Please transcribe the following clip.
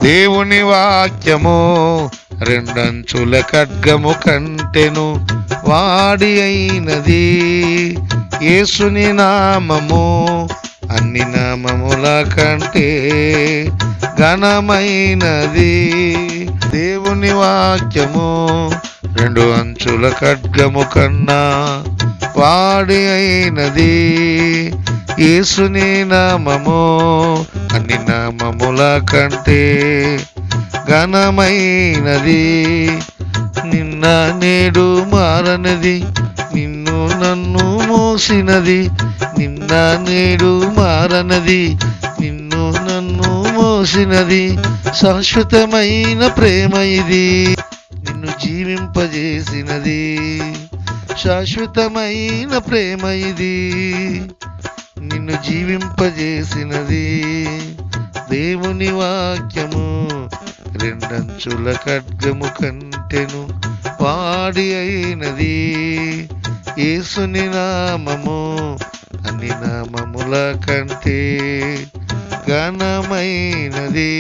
దేవుని వాక్యము రెండంచుల ఖడ్గము కంటెను వాడి అయినది. యేసుని నామము అన్ని నామముల కంటే ఘనమైనది. దేవుని వాక్యము రెండు అంచుల ఖడ్గము కన్నా వాడి అయినది. యేసుని నామము అన్ని నామముల కంటే ఘనమైనది. నిన్న నేడు మారనిది, నిన్ను నన్ను మోసినది. నిన్న నేడు మారనది, నిన్ను నన్ను మోసినది. శాశ్వతమైన ప్రేమ ఇది, నిన్ను జీవింపజేసినది. శాశ్వతమైన ప్రేమ ఇది, నిన్ను జీవింపజేసినది. దేవుని వాక్యము రెండంచుల ఖడ్గము కంటెను వాడి అయినది. యేసుని నామము అన్ని నామముల కంటే ఘనమైనది.